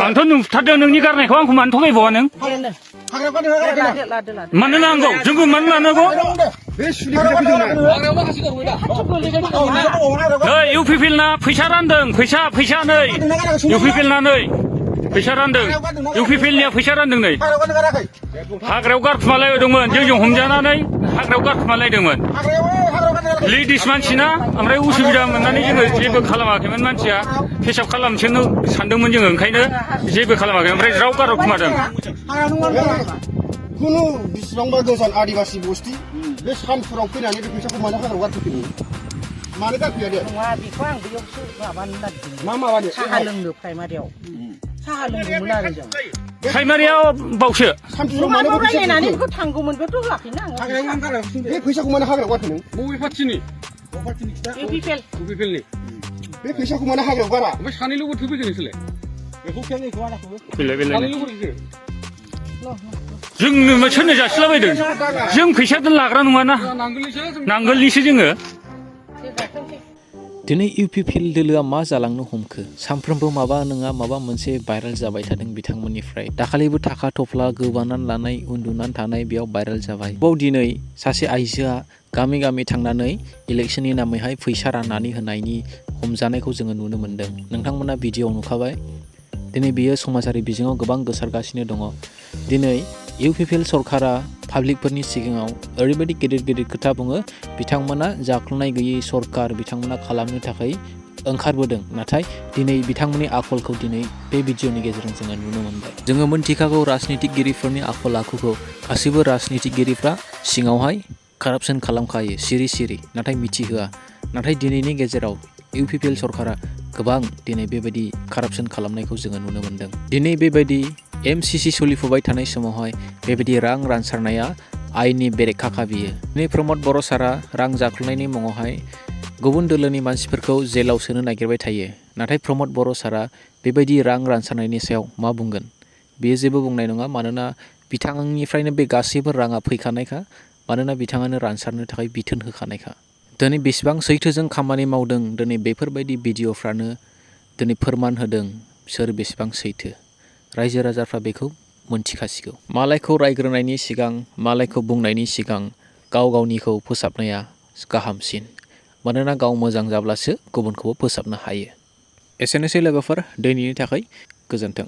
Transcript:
आंथ' नुथारदों नोंनि गारनायखौ आंखौ मानो थगायबावा नों मानो नांगौ जोंबो मानो लानांगौ नै UPPL ना फैसा रानदों फैसा नै UPPL ना नै फैसा रानदों UPPL निया फैसा रानदों नै हाग्रायाव गारखुमालायदोंमोन जोंजों हमजानानै हाग्रायाव गारखुमालायदोंमोन लेडिस मानसिना ओमफ्राय उसुबिदा मोननानै जोङो जेबो खालामाखैमोन मानसिया फेसाब खालामसोनो सानदोंमोन जोङो ओंखायनो जेबो खालामाखै ओमफ्राय ज्राव गारखुमादों खुनु बिसिबांबा गोजान आदिबासि बस्ति बे सानफोराव फैनानै बे फैसाखौ मानो हाग्रायाव गारफैदों मानो गारफैया दे नङा बेखौ आं बेयावसो माबानो नागिरदों मा माबादो साहा लोंनो प्राइमारियाव साहा लोंगौमोन आरो जों प्राइमारियाव बावसो सानफोराव मानो रायलायनानै बेखौ थांगौमोन बेथ' होआखैना आङो बे फैसाखौ मानो हाग्रायाव गारफैदों बबे पार्टिनि UPPL UPPL नि बे फैसाखौ मानो हाग्रायाव गारा ओमफ्राय सानैल' बोथोर फैगोन नोंसोरलाय सानैल' बोथोर जोंनो सोरनो जासिलाबायदों जों फैसा लाग्रा नङाना नांगोलनिसो जोङो दिनै UPPL दोलोआ मा जालांनो हमखो सानफ्रोमबो माबा नङा माबा मोनसे भाइरेल जाबाय थादों बिथांमोननिफ्राय दाखालिबो थाखा थफ्ला गोबानानै लानाय उन्दुनानै थानाय बेयाव भाइरेल जाबाय बाव दिनै सासे आइजोआ गामि गामि थांनानै इलेक्शननि नामैहाय फैसा राननानै होनायनि हमजानायखौ जोङो नुनो मोन्दों नोंथांमोना भिडिअ नुखाबाय दिनै बेयो समाजारि बिजोङाव गोबां गोसारगासिनो दङ दिनै UPPL सरकारा पाब्लिकफोरनि सिगाङाव ओरैबायदि गेदेर खोथा बुङो बिथांमोना जाख्ल'नाय गैयै सरकार बिथांमोना खालामनो थाखाय ओंखारबोदों नाथाय दिनै बिथांमोननि आखलखौ दिनै बे भिडिअनि गेजेरजों जोङो नुनो मोनबाय जोङो मोनथिखागौ राजनितिगिरिफोरनि आखल आखुखौ गासैबो राजनितिगिरिफ्रा सिङावहाय कारापसन खालामखायो सिरि नाथाय मिथिहोआ नाथाय दिनैनि गेजेराव UPPL सरकारा गोबां दिनै बेबायदि कारापसन खालामनायखौ जोङो नुनो मोन्दों दिनै बेबायदि MCC सोलिफुबाय थानाय समावहाय बेबायदि रां रानसारनाया आयेननि बेरेखाखा बियो दिनै प्रमद बर' सारा रां जाख्ल'नायनि मुङावहाय गुबुन दोलोनि मानसिफोरखौ जेलाव सोनो नागिरबाय थायो नाथाय प्रमद बर' सारा बेबायदि रां रानसारनायनि सायाव मा बुंगोन बेयो जेबो बुंनाय नङा मानोना बिथांनिफ्रायनो बे गासैबो राङा फैखानायखा मानोना बिथाङानो रानसारनो थाखाय बिथोन होखानायखा दिनै बेसेबां सैथोजों खामानि मावदों दिनै बेफोरबायदि भिडिअफ्रानो दिनै फोरमान होदों सोर बेसेबां सैथो रायजो राजाफ्रा बेखौ मोनथिखासिगौ मालायखौ रायग्रोनायनि सिगां मालायखौ बुंनायनि सिगां गाव गावनिखौ फोसाबनाया गाहामसिन मानोना गाव मोजां जाब्लासो गुबुनखौबो फोसाबनो हायो एसेनोसै लोगोफोर दिनैनि थाखाय गोजोन्थों